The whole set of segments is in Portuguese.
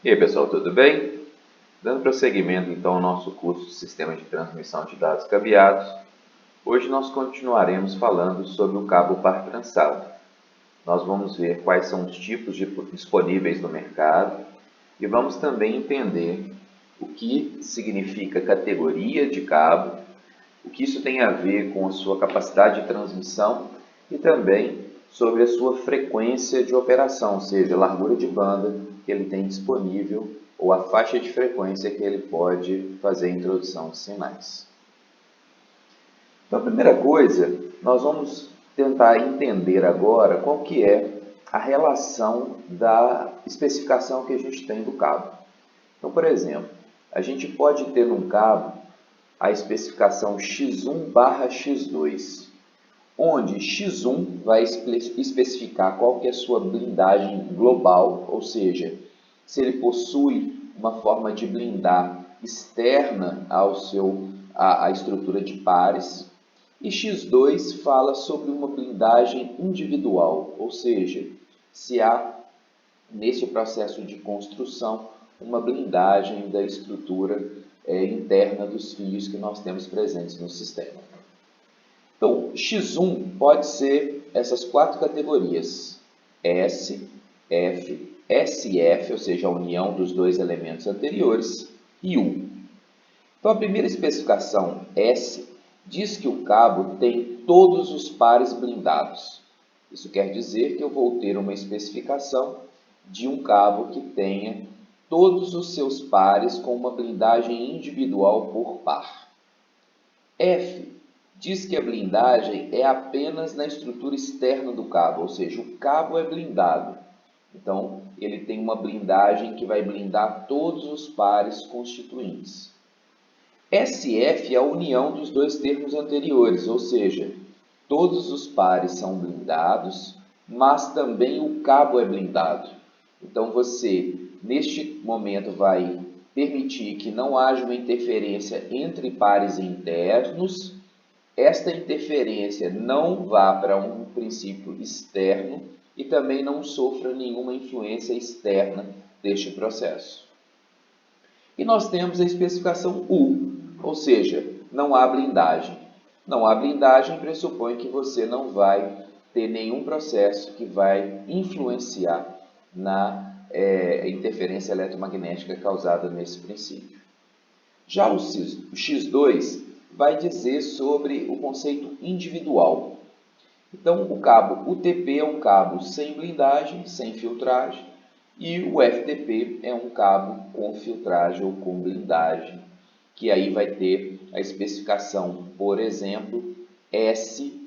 E aí pessoal, tudo bem? Dando prosseguimento então ao nosso curso de Sistema de Transmissão de Dados Cabeados, hoje nós continuaremos falando sobre o cabo par trançado. Nós vamos ver quais são os tipos disponíveis no mercado e vamos também entender o que significa categoria de cabo, o que isso tem a ver com a sua capacidade de transmissão e também sobre a sua frequência de operação, ou seja, a largura de banda que ele tem disponível ou a faixa de frequência que ele pode fazer a introdução de sinais. Então, a primeira coisa, nós vamos tentar entender agora qual que é a relação da especificação que a gente tem do cabo. Então, por exemplo, a gente pode ter num cabo a especificação X1/X2, onde X1 vai especificar qual que é a sua blindagem global, ou seja, se ele possui uma forma de blindar externa à estrutura de pares, e X2 fala sobre uma blindagem individual, ou seja, se há nesse processo de construção uma blindagem da estrutura interna dos fios que nós temos presentes no sistema. Então, X1 pode ser essas quatro categorias: S, F, SF, ou seja, a união dos dois elementos anteriores, e U. Então, a primeira especificação, S, diz que o cabo tem todos os pares blindados. Isso quer dizer que eu vou ter uma especificação de um cabo que tenha todos os seus pares com uma blindagem individual por par. F diz que a blindagem é apenas na estrutura externa do cabo, ou seja, o cabo é blindado. Então, ele tem uma blindagem que vai blindar todos os pares constituintes. SF é a união dos dois termos anteriores, ou seja, todos os pares são blindados, mas também o cabo é blindado. Então, você, neste momento, vai permitir que não haja uma interferência entre pares internos. Esta interferência não vá para um princípio externo e também não sofra nenhuma influência externa deste processo. E nós temos a especificação U, ou seja, não há blindagem. Não há blindagem pressupõe que você não vai ter nenhum processo que vai influenciar na interferência eletromagnética causada nesse princípio. Já o X2 vai dizer sobre o conceito individual. Então, o cabo UTP é um cabo sem blindagem, sem filtragem, e o FTP é um cabo com filtragem ou com blindagem, que aí vai ter a especificação, por exemplo, S/UTP.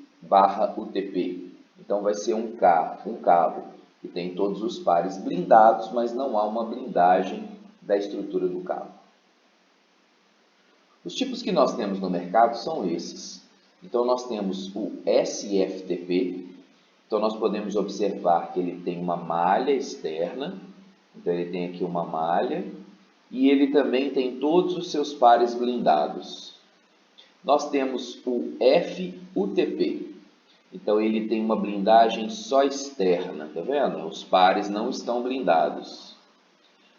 Então, vai ser um cabo que tem todos os pares blindados, mas não há uma blindagem da estrutura do cabo. Os tipos que nós temos no mercado são esses. Então, nós temos o SFTP. Então, nós podemos observar que ele tem uma malha externa. Então, ele tem aqui uma malha. E ele também tem todos os seus pares blindados. Nós temos o FUTP. Então, ele tem uma blindagem só externa. Tá vendo? Os pares não estão blindados.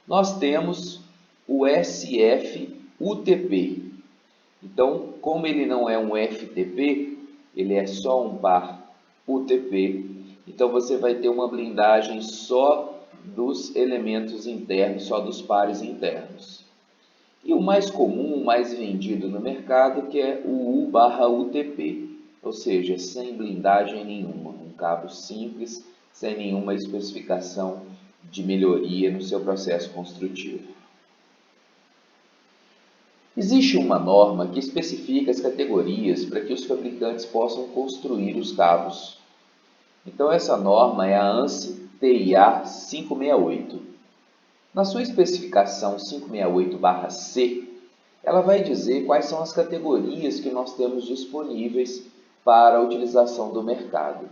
Nós temos o SFUTP. Então, como ele não é um FTP, ele é só um par UTP, então você vai ter uma blindagem só dos elementos internos, só dos pares internos. E o mais comum, o mais vendido no mercado, que é o U/UTP, ou seja, sem blindagem nenhuma, um cabo simples, sem nenhuma especificação de melhoria no seu processo construtivo. Existe uma norma que especifica as categorias para que os fabricantes possam construir os cabos. Então, essa norma é a ANSI TIA 568. Na sua especificação 568/C, ela vai dizer quais são as categorias que nós temos disponíveis para a utilização do mercado.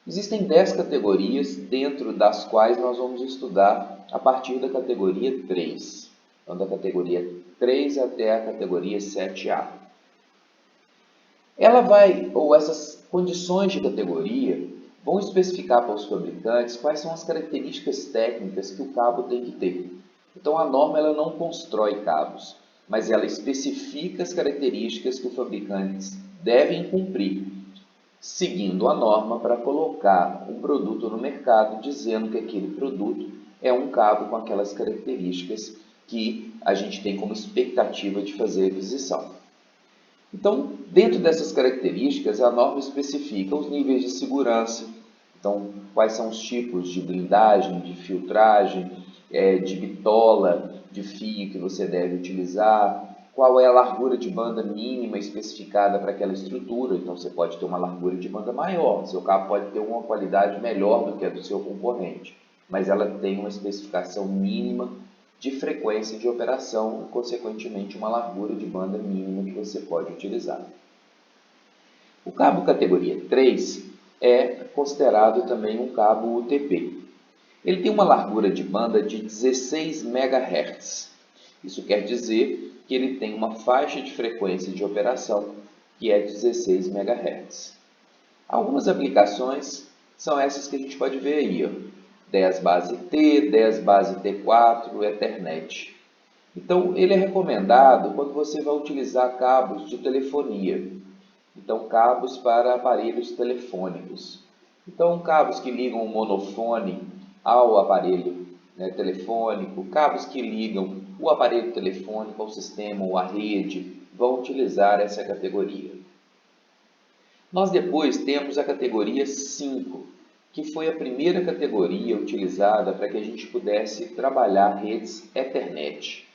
Existem 10 categorias, dentro das quais nós vamos estudar a partir da categoria 3. Então, da categoria 3 até a categoria 7A. Essas condições de categoria vão especificar para os fabricantes quais são as características técnicas que o cabo tem que ter. Então a norma ela não constrói cabos, mas ela especifica as características que os fabricantes devem cumprir, seguindo a norma para colocar um produto no mercado, dizendo que aquele produto é um cabo com aquelas características que a gente tem como expectativa de fazer a aquisição. Então, dentro dessas características, a norma especifica os níveis de segurança, então, quais são os tipos de blindagem, de filtragem, de bitola, de fio que você deve utilizar, qual é a largura de banda mínima especificada para aquela estrutura. Então, você pode ter uma largura de banda maior, seu cabo pode ter uma qualidade melhor do que a do seu concorrente, mas ela tem uma especificação mínima de frequência de operação e, consequentemente, uma largura de banda mínima que você pode utilizar. O cabo categoria 3 é considerado também um cabo UTP. Ele tem uma largura de banda de 16 MHz. Isso quer dizer que ele tem uma faixa de frequência de operação que é 16 MHz. Algumas aplicações são essas que a gente pode ver aí, ó. 10 base T, 10 base T4, Ethernet. Então, ele é recomendado quando você vai utilizar cabos de telefonia. Então, cabos para aparelhos telefônicos. Então, cabos que ligam o monofone ao aparelho telefônico, cabos que ligam o aparelho telefônico ao sistema ou à rede, vão utilizar essa categoria. Nós depois temos a categoria 5, que foi a primeira categoria utilizada para que a gente pudesse trabalhar redes Ethernet.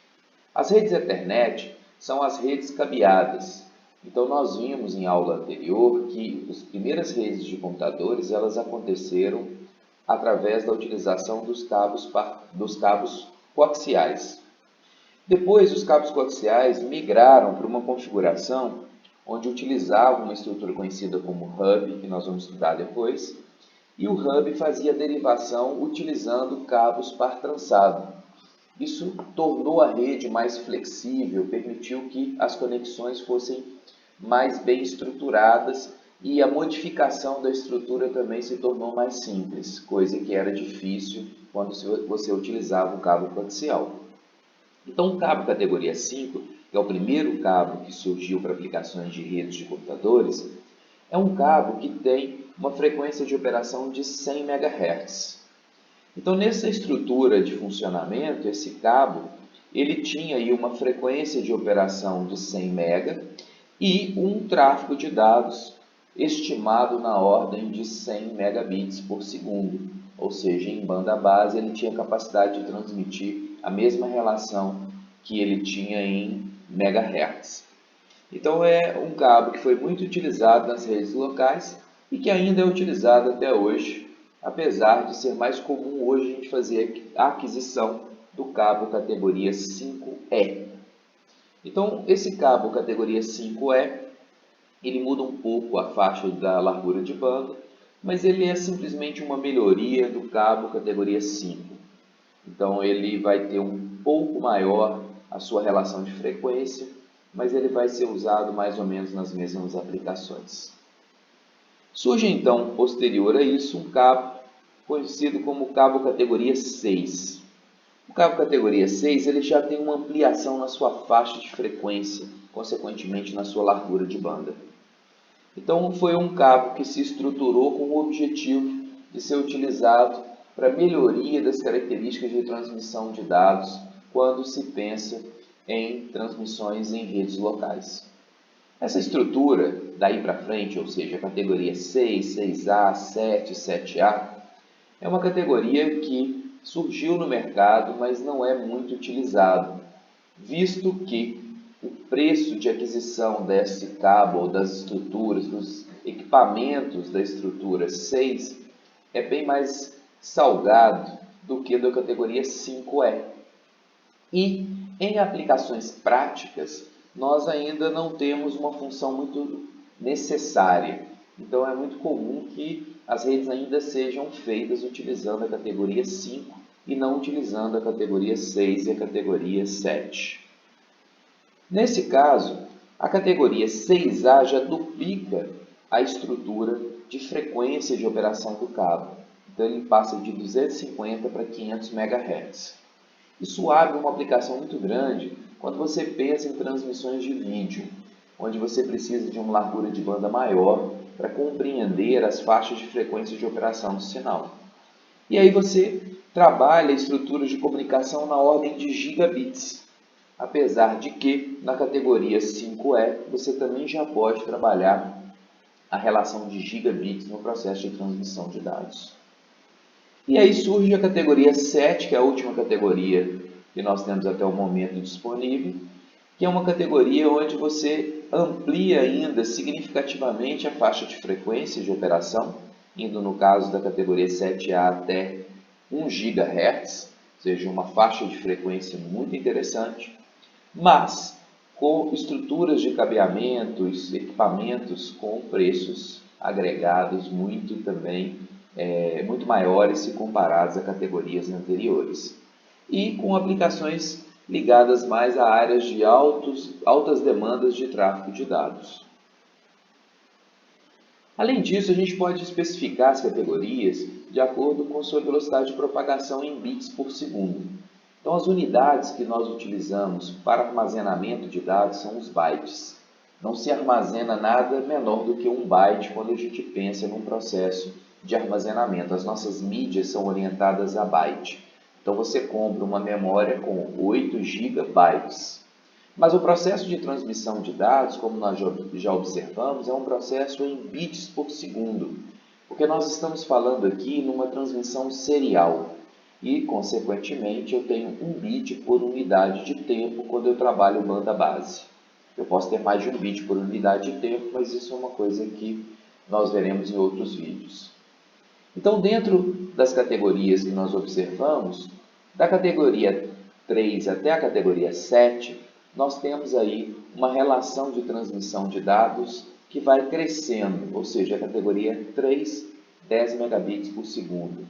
As redes Ethernet são as redes cabeadas. Então, nós vimos em aula anterior que as primeiras redes de computadores elas aconteceram através da utilização dos cabos coaxiais. Depois, os cabos coaxiais migraram para uma configuração onde utilizavam uma estrutura conhecida como hub, que nós vamos estudar depois, e o hub fazia a derivação utilizando cabos par trançado. Isso tornou a rede mais flexível, permitiu que as conexões fossem mais bem estruturadas e a modificação da estrutura também se tornou mais simples, coisa que era difícil quando você utilizava o cabo coaxial. Então, o cabo categoria 5, que é o primeiro cabo que surgiu para aplicações de redes de computadores, é um cabo que tem uma frequência de operação de 100 MHz. Então, nessa estrutura de funcionamento, esse cabo ele tinha aí uma frequência de operação de 100 MB e um tráfego de dados estimado na ordem de 100 megabits por segundo, ou seja, em banda base ele tinha capacidade de transmitir a mesma relação que ele tinha em megahertz. Então é um cabo que foi muito utilizado nas redes locais e que ainda é utilizado até hoje, apesar de ser mais comum hoje a gente fazer a aquisição do cabo categoria 5E. Então esse cabo categoria 5E, ele muda um pouco a faixa da largura de banda, mas ele é simplesmente uma melhoria do cabo categoria 5. Então ele vai ter um pouco maior a sua relação de frequência, mas ele vai ser usado mais ou menos nas mesmas aplicações. Surge então, posterior a isso, um cabo conhecido como cabo categoria 6. O cabo categoria 6 ele já tem uma ampliação na sua faixa de frequência, consequentemente na sua largura de banda. Então foi um cabo que se estruturou com o objetivo de ser utilizado para melhoria das características de transmissão de dados quando se pensa em transmissões em redes locais. Essa estrutura, daí para frente, ou seja, a categoria 6, 6A, 7, 7A, é uma categoria que surgiu no mercado, mas não é muito utilizado, visto que o preço de aquisição desse cabo, ou das estruturas, dos equipamentos da estrutura 6, é bem mais salgado do que da categoria 5E. E em aplicações práticas, nós ainda não temos uma função muito necessária. Então é muito comum que as redes ainda sejam feitas utilizando a categoria 5 e não utilizando a categoria 6 e a categoria 7. Nesse caso, a categoria 6A já duplica a estrutura de frequência de operação do cabo. Então ele passa de 250 para 500 MHz. Isso abre uma aplicação muito grande quando você pensa em transmissões de vídeo, onde você precisa de uma largura de banda maior para compreender as faixas de frequência de operação do sinal. E aí você trabalha estruturas de comunicação na ordem de gigabits, apesar de que na categoria 5E você também já pode trabalhar a relação de gigabits no processo de transmissão de dados. E aí surge a categoria 7, que é a última categoria que nós temos até o momento disponível, que é uma categoria onde você amplia ainda significativamente a faixa de frequência de operação, indo no caso da categoria 7A até 1 GHz, ou seja, uma faixa de frequência muito interessante, mas com estruturas de cabeamentos, equipamentos com preços agregados muito maiores se comparados a categorias anteriores. E com aplicações ligadas mais a áreas de altas demandas de tráfego de dados. Além disso, a gente pode especificar as categorias de acordo com sua velocidade de propagação em bits por segundo. Então, as unidades que nós utilizamos para armazenamento de dados são os bytes. Não se armazena nada menor do que 1 byte quando a gente pensa num processo de armazenamento. As nossas mídias são orientadas a byte. Então, você compra uma memória com 8 GB. Mas o processo de transmissão de dados, como nós já observamos, é um processo em bits por segundo, porque nós estamos falando aqui numa transmissão serial e, consequentemente, eu tenho 1 bit por unidade de tempo quando eu trabalho banda base. Eu posso ter mais de 1 bit por unidade de tempo, mas isso é uma coisa que nós veremos em outros vídeos. Então, dentro das categorias que nós observamos, da categoria 3 até a categoria 7, nós temos aí uma relação de transmissão de dados que vai crescendo, ou seja, a categoria 3, 10 megabits por segundo,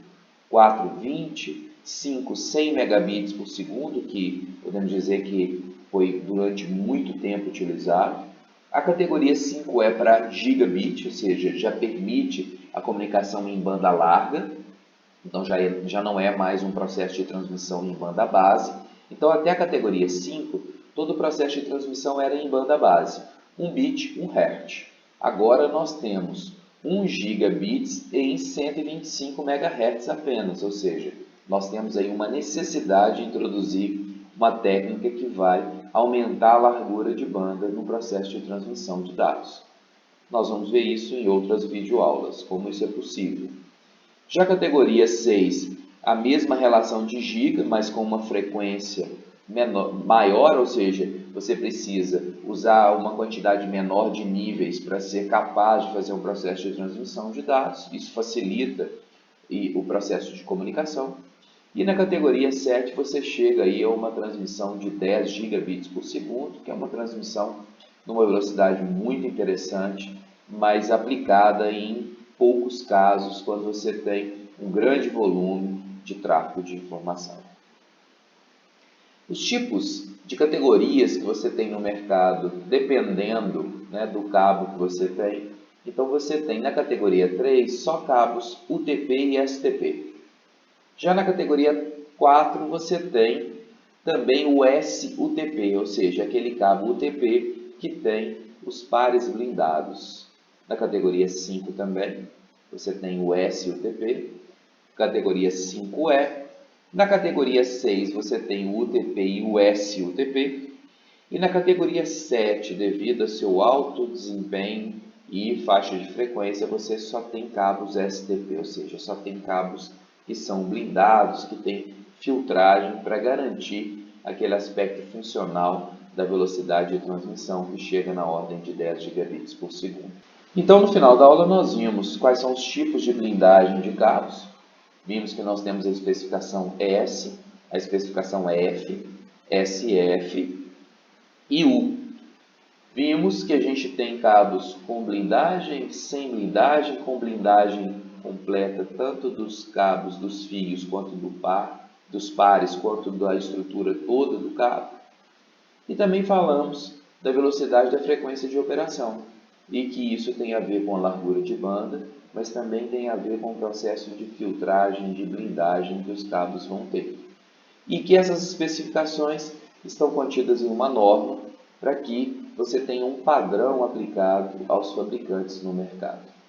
4, 20, 5, 100 megabits por segundo, que podemos dizer que foi durante muito tempo utilizado. A categoria 5 é para gigabit, ou seja, já permite a comunicação em banda larga, então já não é mais um processo de transmissão em banda base. Então, até a categoria 5, todo o processo de transmissão era em banda base, 1 bit, 1 Hz. Agora nós temos 1 gigabits em 125 MHz apenas, ou seja, nós temos aí uma necessidade de introduzir uma técnica que vai aumentar a largura de banda no processo de transmissão de dados. Nós vamos ver isso em outras videoaulas, como isso é possível. Já a categoria 6, a mesma relação de giga, mas com uma frequência maior, ou seja, você precisa usar uma quantidade menor de níveis para ser capaz de fazer um processo de transmissão de dados. Isso facilita o processo de comunicação. E na categoria 7 você chega aí a uma transmissão de 10 gigabits por segundo, que é uma transmissão numa velocidade muito interessante, mas aplicada em poucos casos quando você tem um grande volume de tráfego de informação. Os tipos de categorias que você tem no mercado, dependendo do cabo que você tem. Então você tem na categoria 3 só cabos UTP e STP. Já na categoria 4 você tem também o SUTP, ou seja, aquele cabo UTP que tem os pares blindados. Na categoria 5 também você tem o SUTP, categoria 5E. Na categoria 6 você tem o UTP e o SUTP. E na categoria 7, devido ao seu alto desempenho e faixa de frequência, você só tem cabos STP, ou seja, só tem cabos que são blindados, que têm filtragem para garantir aquele aspecto funcional da velocidade de transmissão que chega na ordem de 10 gigabits por segundo. Então, no final da aula, nós vimos quais são os tipos de blindagem de cabos. Vimos que nós temos a especificação S, a especificação F, SF e U. Vimos que a gente tem cabos com blindagem, sem blindagem, com blindagem completa, tanto dos cabos, dos fios, quanto dos pares, quanto da estrutura toda do cabo. E também falamos da velocidade da frequência de operação, e que isso tem a ver com a largura de banda, mas também tem a ver com o processo de filtragem, de blindagem que os cabos vão ter. e que essas especificações estão contidas em uma norma para que você tenha um padrão aplicado aos fabricantes no mercado.